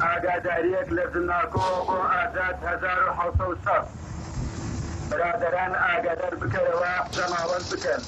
ئاگاداریەک لە زمناکۆ بۆ ئازاد 1700 برادران ئاگادار بکەرەوە جەماوەند بکەن.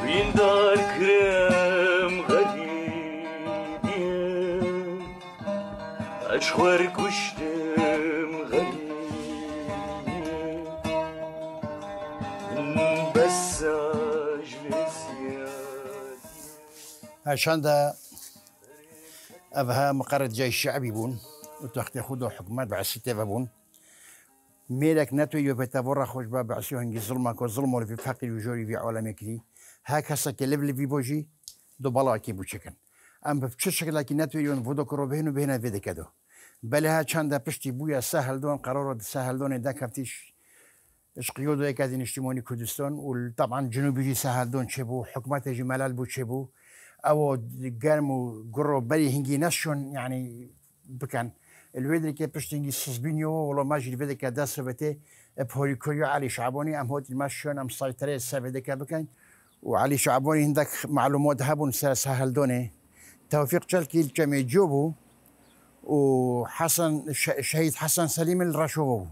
Vindar krem غریبیه اشخور کشتم غریبیه بساج لسیادیه عشان ده أبها مقر الجيش الشعبي بون وتحت خدوا حكومات بعسيته بون ميلك نتو يبتبورا خوش باب عسيو هنجي ظلمك وظلم اللي في فقر وجوري في عالم كذي هاك هسا كلب اللي في بوجي دو بلا كي بوشكن ام بفش شكل لكن نتو يون فودو كرو بهنو بهنا فيدي كدو بل ها كان ده بشتي بويا سهل دون قرار سهل دون ده كفتيش اش قيودو يكادين اجتماعي كردستان وطبعا جنوبي سهل دون شبو حكومات جمال بو شبو او قرمو قرو بري هنجي نشون يعني بكن الويدري كي بشتينجي سسبينيو ولا ماجي الفيدي كدا سبتي بهوري كوريو علي شعباني ام هوت المشون ام سيطرة السبتي كبكن وعلي شعباني عندك معلومات هبون سهل دوني توفيق جلكي الجميع جوبو وحسن شهيد حسن سليم الرشوبو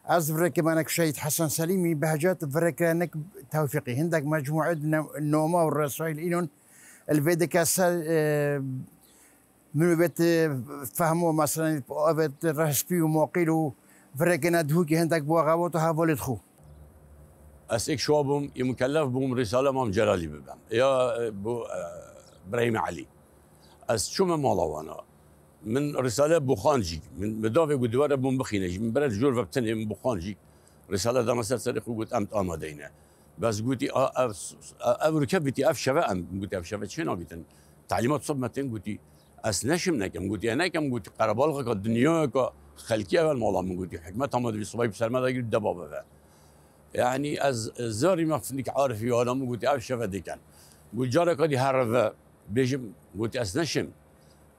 از فريك مانك شهيد حسن سليمي بهجات فريك انك توفيقي عندك مجموعة النوما والرسائل إنون الفيديكا منو بيت فهموا مثلا بيت رسبي وموقيلو فريك ندهوكي عندك بواغاوتو هافولد خو اسيك شوابهم يمكلف بهم رساله مام جلالي ببم يا بو ابراهيم علي اس شو ما مالوانا من رساله بوخانجي من مدافع قدواره بوم بخينج من بلد جور فبتني من بوخانجي رساله دا مسار سريخ وقلت امت امادينا بس قلتي ركبتي اف شفاء قلت اف شفاء شنو بيتن تعليمات صبمتين قلتي اس نشم نكم قلتي انا كم قلت قربالغك الدنيا خلقيه الموضوع من قلتي حكمتها ما في صبايب سلمى قلت دبابه يعني از زاري ما فيك عارف يا انا قلت اف شفاء دي كان قلت جارك هذه هرفه بيجم قلت اس نشم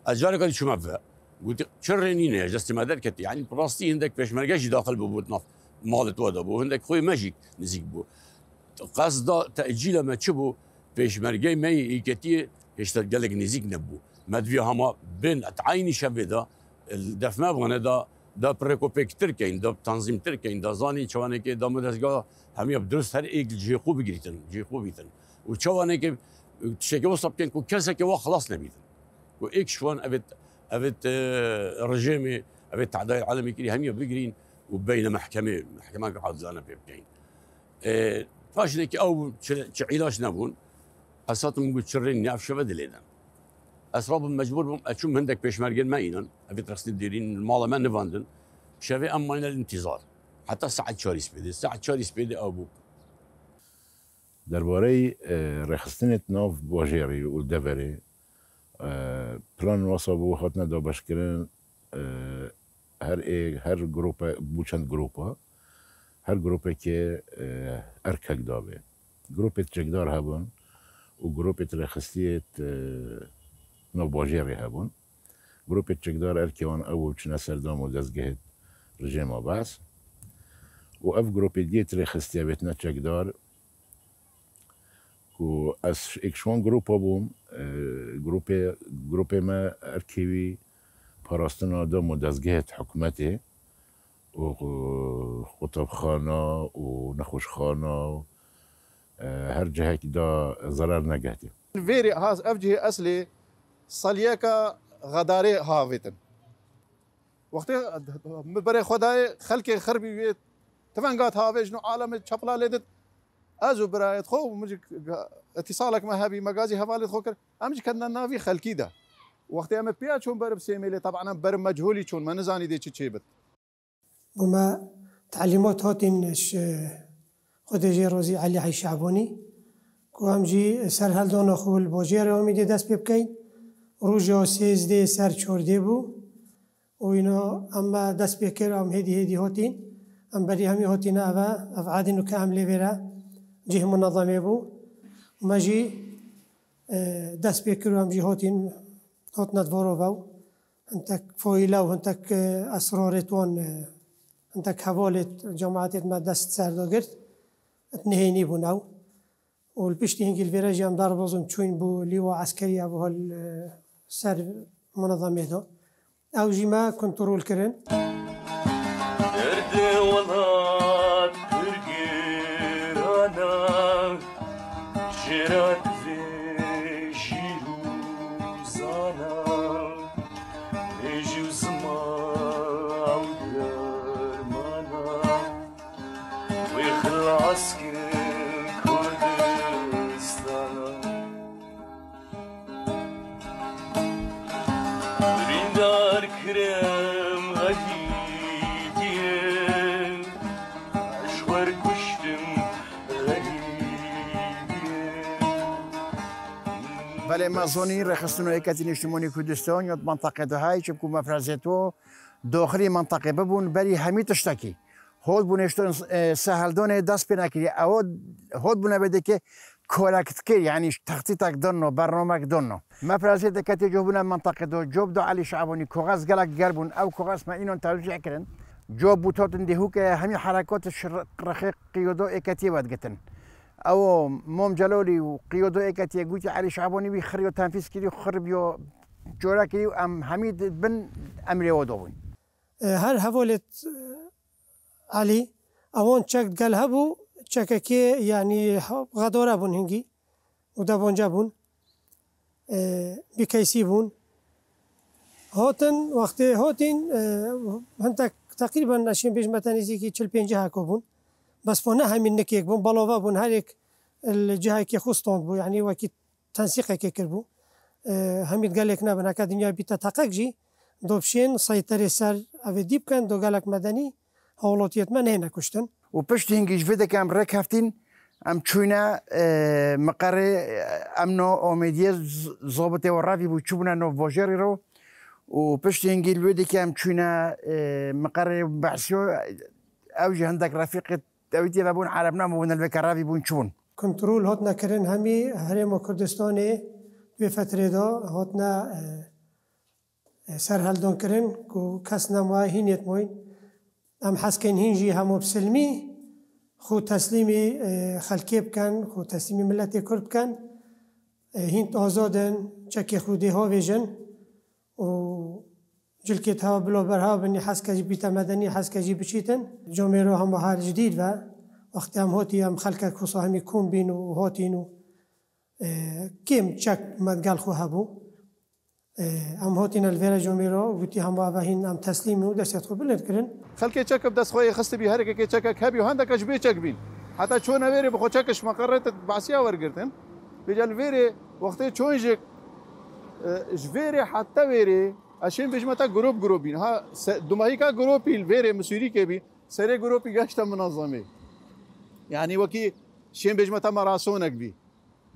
اجارك هذه شو مفه قلت شرنينه جست ما دركت يعني براستي عندك باش ما لقاش داخل ببوت نف مالت ودا بو عندك خوي ماجيك نزيك بو قصد تاجيل ما تشبو باش ما لقاي ما يكتي ايش تلقى لك نزيك نبو ما في هما بين تعيني شبدا الدف ما بغنا دا بريكوبيك تركين دا تنظيم تركين دا زاني شوانك دا مدرسه هم يبدرس هر ايك جيخو بيجريتن جيخو بيتن وشوانك تشكي وصب كان كسك وخلاص نبيتن وايك شوان ابت رجيمي ابت تعداء العالمي كلي هم بيجرين وبين محكمه عادلانه بيبكين فاشنك او علاج نبون اساتهم قلت شرين نعرف شو بدلينا اسراب مجبور اشوم عندك بيشمرجن ما ينن ابي رخص نديرين المال ما نفاندن شافي امين الانتظار حتى ساعه شاري سبيدي ساعه شاري سبيدي ابو درباري رخصتنة ناف باجيري والدفري بلان وصبو خاطنا دا بشكرن هر جروبا بوچند جروبا هر جروبا که اركك دابه جروبا تشكدار هبون وجروبا رخصتية ناف باجيري هبون جروبا تشكدار اركيوان اول چنا سردام ودزگهت رجيم عباس واف جروبا ديت رخصتية بيتنا تشكدار و از اکشوان گروپا بوم گروپ ما ارکیوی پاراستنا دا مدزگهت حکومته و خطاب خانه و نخوش خانه هر جهه که دا ضرر نگهتی ویری هاز افجه اصلی صلیکا غداره هاویتن وقتی برای خدای خلق خربی وید تفنگات هاویج نو عالم چپلا لیدت ازو برايت خو مجي اتصالك ما هبي مغازي حوالي خو كر امجي كنا نافي خلقي ده وقت ام بيا چون بر بسيميلي طبعا بر مجهولي چون ما نزاني دي چي بت وما تعليمات هاتينش خود جي روزي علي حي شعباني كوام جي سر هل دانا خو الباجير وميدي دست ببكين روجا 13 سر 14 بو وينا اما دست بكر ام هدي هاتين ام بري همي هاتين اف عادين كامل ليفرا جه منظمه بو وما جي دست بكر ام جي هاتين هاتنا دواروفاو انتك فويلا وانتك اسرارتوان انتك حوالت جماعات ما دست سرداگرت اتنهيني بوناو والبشتي هنجي الفيراج يام دار بازم تشوين بو لواء عسكري ابو هالسر منظمه ده او جيما كنترول كرن Nerede olat kırgırana Jirat ve jiruzana Mecuzma avdırmana Ve khlas Kurdistana Rindar krem غديدية أشوار كشتم غديدية بله مازونی رخصتون ایکتی اجتماعی کردستان یا منطقه دهایی چه بکو مفرزتو داخلی منطقه ببون بری همی تشتکی هود بونشتون سهلدان دست پی نکری او هود بونه بده که کارکت که یعنی تخطیطک دانو برنامه دانو مفرزت کتی جوبون منطقه دو جوب دو علی شعبانی کاغذ گلک گربون او کاغذ ما اینون توجیه کردن جوب بوتاتن دهو که همین حرکات رخیق قیادو ایکتی باید گتن او مام جلالی و قیادو ایکتی گویی علی شعبانی بی خری و تنفیذ کردی خرب یا جورا کردی و ام حمید بن امری و دوبون هر حوالت علي اوان چک گل هبو چککی یعنی غداره بون هنگی و دبانجا بون بکیسی بون هاتن وقتی هاتین هنتک تقریبا نشین بیش متنیزی که 45 هکو بون بس فونه همین نکیک بون بالاوا بون هر یک الجهه که خستاند بو یعنی وکی تنسیق که کر بو همین گلک نبن اکا دنیا بیتا تقق جی دوبشین سایتر سر او دیب کن دو گلک مدنی حالاتیت من هنه کشتن و پشت هنگیش ویده که ام رک هفتین ام چونه مقر امنو آمیدیه ضابطه و رفی بود چوبونه نو واجری رو و پشت هنگیل ویده که ام چونه مقر بعثیو او جهندک رفیق دویتی و بون عربنا مبون الوکر رفی بون چون کنترول هاتنا کرن همی هرم کردستان به فتره دا هاتنا سرهلدان کرن که کس نموه هینیت موین ام حسکن هنجی همو بسلمی خود تسلیم خلکی بکن خود تسلیم ملت کرد بکن هند آزادن چکی خودی ها ویژن و جلکت ها بلا برها بنی حسکجی بیتا مدنی حسکجی بچیتن جامعه رو هم حال جدید و وقتی هم هاتی هم خلک کسا همی کون بین و هاتین و کم چک مدگل خو هبو ام هاتین الویرا جامعه رو گوتی هم باهین ام تسلیم و دست خود بلند کرن خلك چک بدس خوي خست بي هرك كي چک هبي وهندك اش بي چک بين حتى چون ويري بخو چکش مقرت بعسيا ورگرتن بيجال ويري وقت چون جك جويري حتى ويري عشان بيجمتا جروب بين ها دماهي کا جروب الويري مسوري كي بي سري جروب گشت منظمه يعني وكي شين بيجمتا مراسونك بي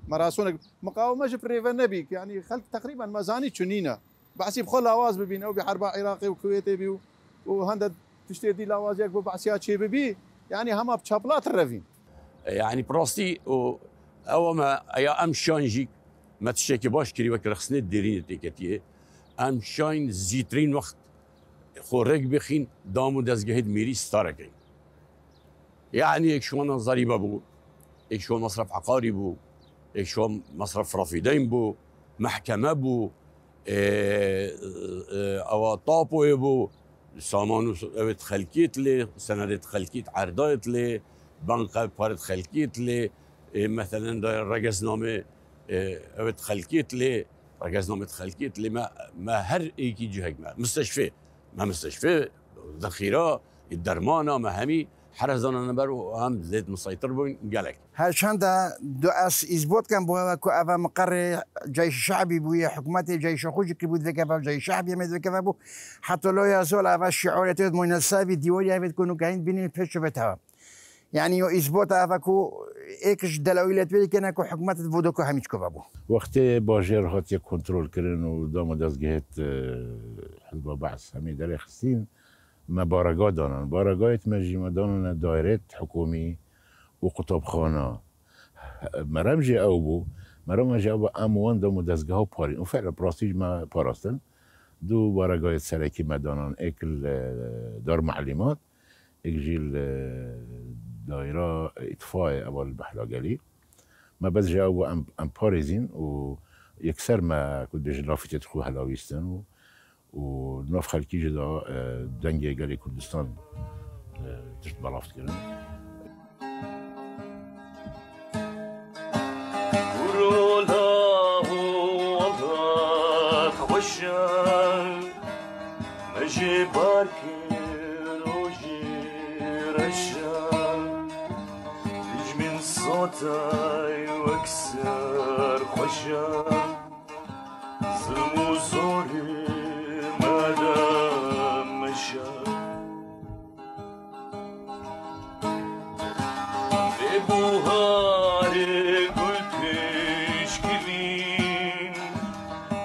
مراسونك مقاومه جبريفن نبي يعني خلق تقريبا مزاني چنينا بعسي بخل اواز ببين او بحرب عراقي وكويتي بي وهندد تشتري دي لوازيك ببعسيات شي ببي يعني هما بشابلات الرفين يعني براستي او ما يا ام شانجي ما تشتكي باش كري وك رخصني ديرين تيكتيه ام شاين زيترين وقت خورك بخين دامو دزگهد ميري ستاركين يعني شلون ضريبه بو شلون مصرف عقاري بو شلون مصرف رافدين بو محكمه بو او طابو بو سامانو اوت خلقيت لي سندت خلقيت عردايت لي بنك بارت خلقيت لي مثلا رقصنامه اوت خلقيت لي رقصنامه خلقيت لي ما هر ايكي جهك ما مستشفى ذخيره الدرمانه ما همي حرزان نبر وهم زيت مسيطر بون قالك هالشان دا دو اس إثبات كان بوها كو أفا مقر جيش شعبي بويا حكومتي جيش خوش كبود ذكفا جيش شعبي يمد ذكفا بو حتى لو يزول أفا الشعور يتود من السابي ديولي يفيد كونو كاين بين الفش بتها يعني يو إثبات أفا كو إيكش دلويلات بيلي كنا كو حكومت بودوكو هميش كفابو وقت باجر هات یک کنترل کردن و دام دستگاهت حزب بعث همین در خستین ما بارگاه دانن بارگاهت مجمع دانن دایره حکومی و قطبخانه مرمجي او بو مرمجي او اموان دام دستگاه پاری اون فعلا پراستیج ما پاراستن دو بارگاه سرکی مدانن اکل دار معلومات اک جیل دایره اطفاء اول بحلاقلی ما بس جاوبوا ام باريزين و يكسر ما كنت جلافي تدخل هلاويستن و ناف خلكي جدا دنجي قالي كردستان تشت بلافت كرن ورولا والله خوشان مجي باركي روجي رشان تج من صوتي واكسر خوشان ظلم وزوري مادام مشان ببوهاري قلت اشكلين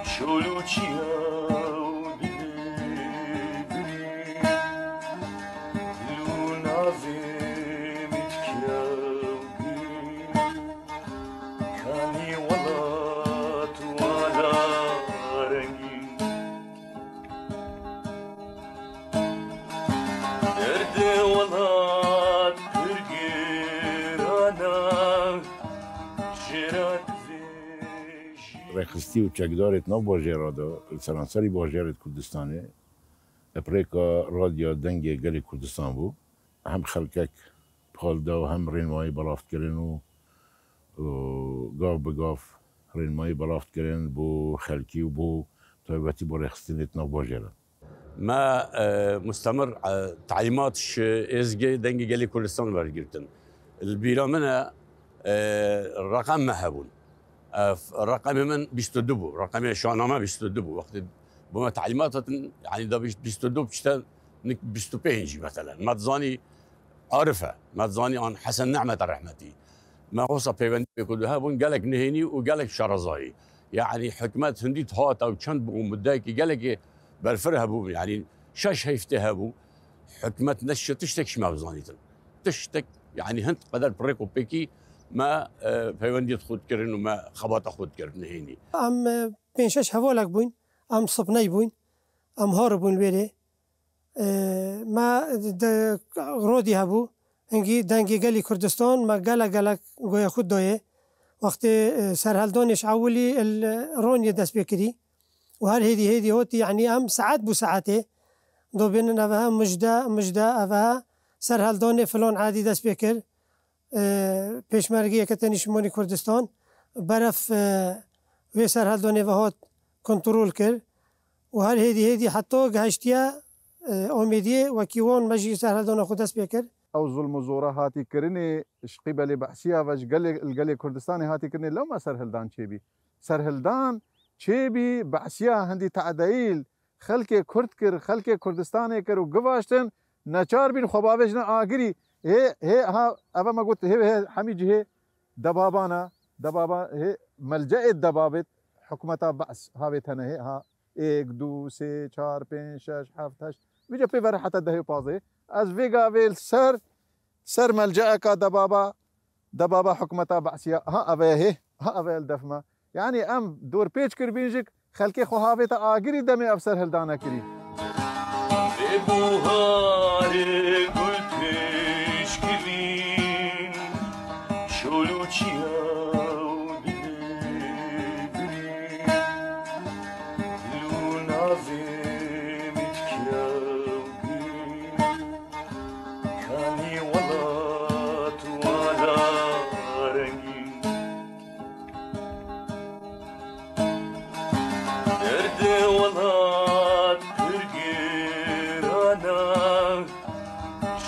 شولوچيا رخصتي وچکدارت نو باجر دا سرانسری باجرت کردستانه ابریکا رادیو دنگی گلی کردستان بو هم خلکک بخال دا و هم رینمایی بلافت کرن و گاف بگاف رینمایی بلافت کرن بو خلکی و بو طایبتی با رخصتینت نو باجر ما مستمر تعليمات ازجي دنجي جالي كردستان برجرتن البيرا منها الرقم ما هبون الرقم من بيستدبوا رقم شانما بيستدبوا وقت بما تعليمات يعني ده بيستدب بشتا بيستوبينجي مثلا ما تزاني عارفه ما تزاني عن حسن نعمة الرحمتي ما هو صبيبن بيقولوا هابون قالك نهيني وقالك شرزاي يعني حكمات هنديت هات او كان بقوم مدايك قالك بالفرها بو يعني شاش هيفتها بو حكمت نش تشتك شما بزانيتن تشتك يعني هند قدر بريكو بيكي ما پیوندی خود کردن و ما خبات خود کردن هینی. ام پنجش حوالک بوین، ام صبنای بوین، ام هار بوین ویره. ما رودی هبو، انگی دنگی گلی کردستان ما گلا گویا خود دایه. وقت سرهالدانش اولی رونی دست بکری و هر هدی هوتی یعنی ام ساعت بو ساعته دو بین نوها مجدا اوها سرهالدان فلان عادی دست بکر. پیشمرگی کتنی شمالی کردستان برف و سرحدانه و هات کنترل کرد و هر هدی حتی گهشتیا امیدیه و کیوان مجی سرحدانه خود دست بکر او ظلم و زوره هاتی کرنی قبل بحثیه و الگل کردستانی هاتی کرنی لو ما سرهلدان چه بی بحثیه هندی تعدیل خلق کرد کر خلق کردستانی کر و گواشتن نچار بین خبابش نه آگری هي ها أبا ما قلت هي حميجي هي دبابانا هي ملجأ الدبابت حكومتها بأس ها بيتنا هي ها 1 2 3 4 5 6 7 8 بيجا في فرح حتى ده بازي از فيجا فيل سر ملجأ كا دبابا حكومتها بأس ها أبا هي ها أبا الدفمة يعني أم دور بيج كر بينجك خلكي خو ها بيتا آجري دمي أبصر هلدانا كري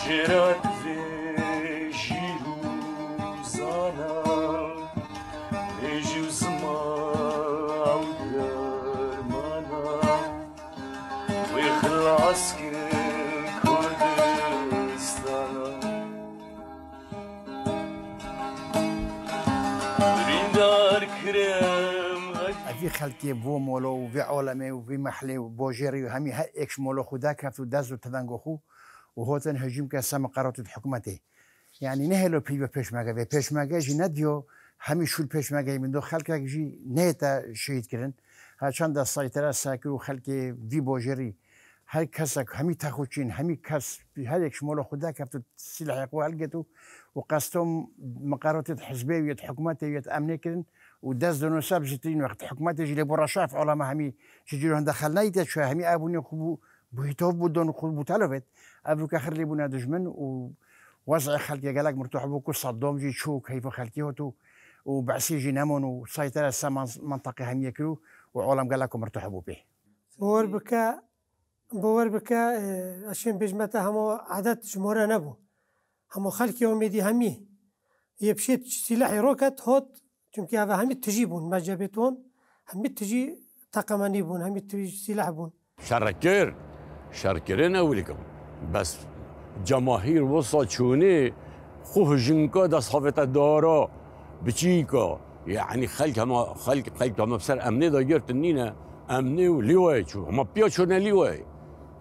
Şirat كريم في خلقي بو مولو وفي عالمي وفي محلي وبوجيري وهمي هيكش مولو خدا كفتو دازو تدنگو خو وهوتن هجوم كسام قرارات الحكومة يعني نهلو بيبا بيشماغا في بيشماغا جي نديو همي شو البيشماغا من دو خلقك جي نهتا شهيد كرن هاشان دا السيطرة ساكرو خلقي في بوجيري هر کسک همی تخوچین همی کس هر یک شمال خدا کفتو سلاح قوی هلگتو و قصتم مقارات حزبیت حکومتیت امنی کردن و دست دونو سب جترین وقت حکومت جلی براشاف عالم همی چجوری هند دخل نیت شو همی ابونی خوب بهتاب بودن خوب بتلفت ابو کخر لی بنا دشمن و وضع خلقی گلک مرتوح بو کو صدام جی شو کیف خلقی هتو و بعثی جی نمون و سایتر سامان منطقه همی کرو و عالم گلک مرتوح بو به باور بکه اشین بجمته همه عدد شماره نبود همه خلقی امیدی همی یه بشید سلاحی روکت هات چون که همی تجی بون مجابتون همی تجی تقمانی بون همی تجی سلاح بون شرکرین اولیکم بس جماهیر وسط چونه خوه جنکا دست خافت دارا بچیکا يعني خلق هم بسر امني دايرت النينا امني ولواي شو هم بيوتشونا لواي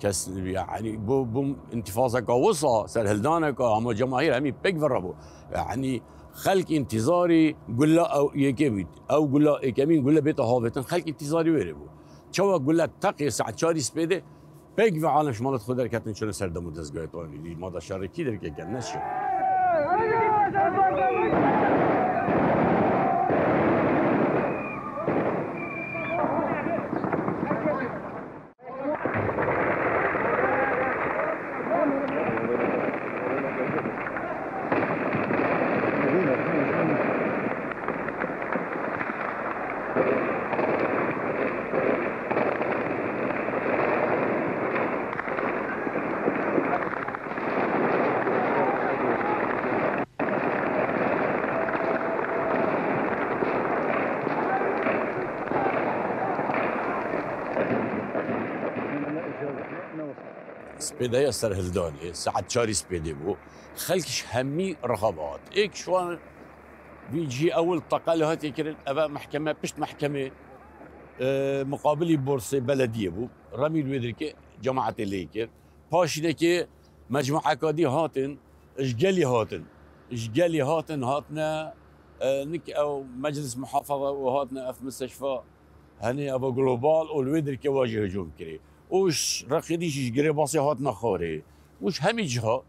كاس يعني بو انتفاضه قوصه سر هلدانك هم جماهير همي بيكفربو يعني خلق انتظاري قول لا او يكبيت او قول لا يكمين قول لا بيت هابتن خلق انتظاري ويربو شو قول لا تقي ساعه شاري سبيده بيكفي عالم شمالت خدر كاتن شنو سر دمو دزغايتوني دي ما دا شاركي درك كنشو سبيدايا سر هلداني ساعة شاري سبيدي بو خلكش همي رغبات ايك شوان بيجي اول طاقة هاتي كرن ابا محكمة بشت محكمة مقابلي بورصة بلدية بو رمي الويدركي جماعة الليكر باشدكي مجموعة كادي هاتن اشقالي هاتن هاتنا نك او مجلس محافظة وهاتنا في مستشفى هني ابو جلوبال والويدركي واجه هجوم كري وش رقيديش قريب باصي هاتنا خوري وش همي جهة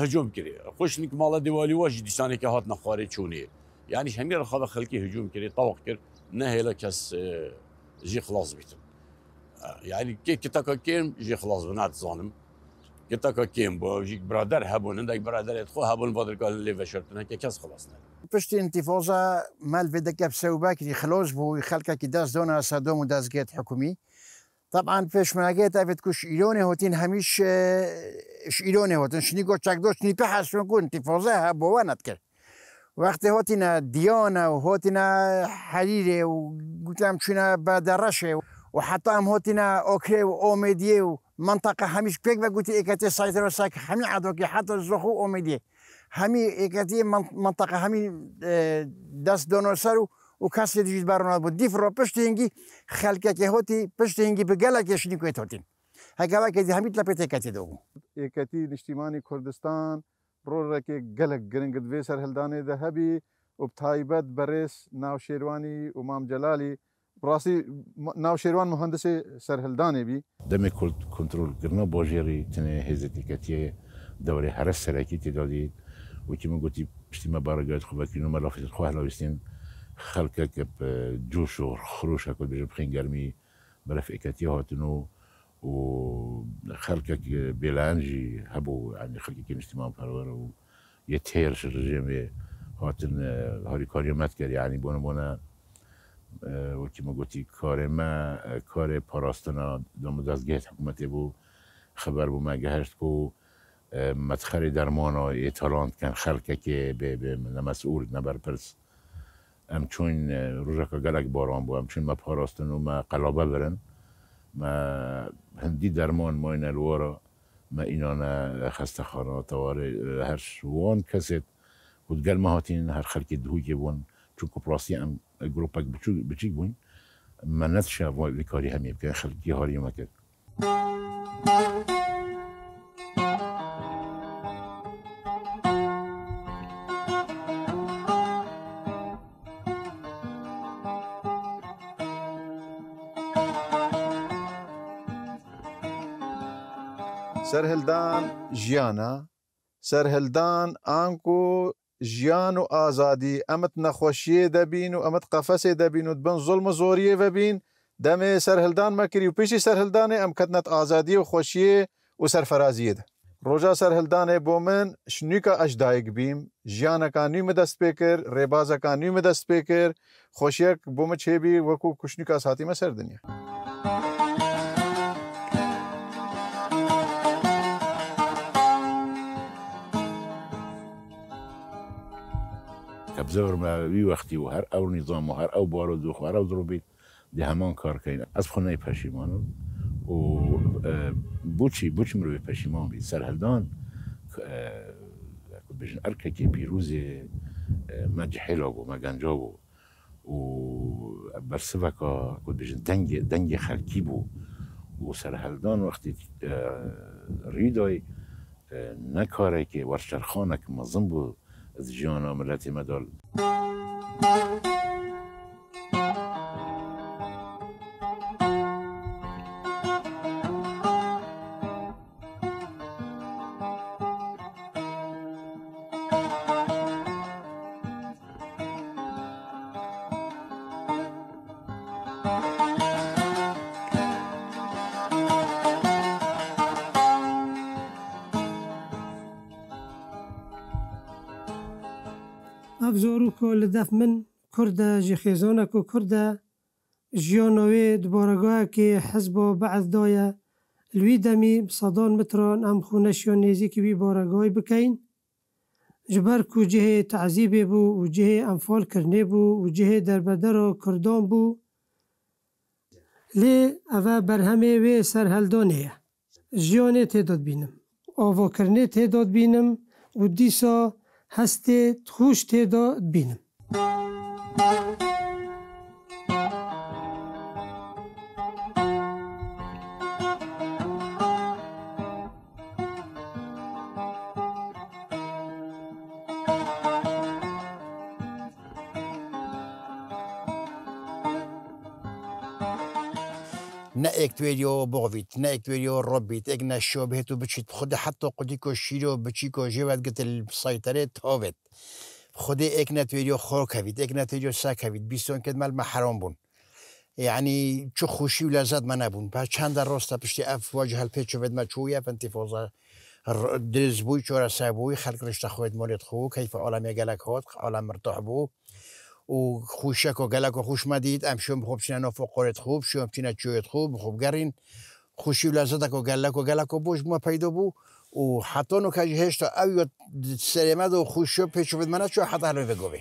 هجوم كري خوش نك مالا ديوالي واجي ديساني كي هاتنا خوري تشوني يعني همي رخابة خلقي هجوم كري طوق كر نهيلا كاس جي خلاص بيتم يعني كي كتاكا كيم جي خلاص بنات ظالم كتاكا كيم بو جيك برادر هبون عندك برادر يدخو هبون بادر قال اللي فشرتنا كي كاس خلاصنا پشتی انتفاضه مال في دكاب سوباكي خلاص بو خلقه كي داز دونا صدام ودازجات حكومي طبعا فيش ماجيت افت كوش ايلوني هوتين هميش اش ايلوني هوتين شنيكو تشاكدوش ني بحث نكون انتفاضه بوانت كر وقت هوتينا ديانا وهوتينا حريري وقلت لهم شنا بدرشه وحتى هم هوتينا اوكي واوميديه ومنطقه هميش بيك قلت ايكاتي سايتر ساك همي عدوكي حتى الزخو اوميديه همي ايكاتي منطقه همي داس دونوسارو وكاسي ديجي بارونا بود ديفرو پشتينگي خلقه كي هوتي پشتينگي بگلا كشني كويت هوتين هكذا كدي همي تلابيتي كاتي دو ايكاتي اجتماعي كردستان برور كي گلك گرنگ دوي سر هلداني ذهبي وبتايبت بريس ناو شيرواني ومام جلالي براسي ناو شيروان مهندس سر هلداني بي دمي كنترول قرنا بوجيري تني هزتي كاتيه دوري حرس سلاكي تدادي وكيما قلتي اجتماع بارقات خوباكي نو مرافت الخواه لوستين خلقك بجوش وخروش هكذا بيجي بخين قرمي برف إكاتي هاتنو وخلقك بيلانجي هبو يعني خلقك اجتماع بارور ويتهيرش الرجيم هاتن هاري كاريمات كر يعني بونا وكما قلتي كارما كار باراستنا دم دزگهت حكومتي بو خبر بو ما جهشت كو مدخل درمانا ايطالانت كان خلقك مسؤول نبر برس ام چون روزکا گلک باران بو ام چون ما پاراستن و ما قلابه برن ما هندی درمان ما این الوارا ما اینانا خسته خانه تواره هر شوان کسید خود گل ما هاتین هر خلک دهوی که بون چون کپراسی ام گروپک بچیک بوین من نتشا وی کاری همی بکن خلقی هاری ما کرد سرهلدان ژیانە سەرهلدان ئانکو ژیان و ئازادی ئەمت نەخۆشیێ دەبین و ئەمت قەفەسێ دەبین و بن زوڵم و زۆریێ ببین دەمێ سەرهلدان مەکری و پێشی سەرهلدانێ ئەم کەتنەت ئازادی و خۆشیێ و سەرفەرازیێدا ڕۆژا سەرهلدانێ بۆ من شنوویکە ئەشدایک بیم ژیانەکان نوێمە دەست پێ کرد ڕێبازەکان نوێمە دەست پێ کرد خۆشیەک بۆ مە چێبی وەکو کوشتنیکە ساتیمە سەر دنیا ابزار ما وقتی و هر او نظام و هر او بارود و هر او ضربید دی همان کار کردن از خونه پشیمانم و بوچی مروی پشیمان بید سرهلدان بجن ارکه پیروز مجحلا و مگنجا و برسوکا بجن دنگ خلکی بو و سرهلدان وقتی ریدای نکاره که ورشرخانه که مظلم بود از جیانا ملت مدال افزارو که لدف من کرده جخیزانه که کرده جیانوی دبارگاه که حزب بعض دایه لوی دمی صدان متران ام خونشیان نیزی که بی بارگاهی بکین جبر که جه تعذیب بو و جه انفال کرنه بو و جه دربدر و کردان بو لی اوه برهمه و سرهلدانه جیانه تعداد بینم آوا کرنه تعداد بینم و دیسا هسته خوش تعداد بینم نه اکتوریو بغویت نه اکتوریو ربیت اگ نشو بهتو بچیت خود حتی قدی کو شیرو بچی کو جواد گت السيطره تاوت خود اك نتوریو خور کوید اك نتوریو ساکوید بیستون کد مال محرم بون یعنی چو خوشی و لذت من نبون بعد چند راست پشتی اف واجه الپیچو بد مچویه فانتفاضه درزبوی چورا سابوی خلق رشته خود مالت خو کیف عالم گلک هات عالم مرتاح بو و خوشک و گلک و خوش مدید امشون خوب چینا فوق قرت خوب شوم چینا چویت خوب گرین خوشی و لذت و گلک و بوش ما پیدا بو و حتی نو که هشت تا اوی سرمد و خوشی پیچو بد منه چو حتی حلوی بگوی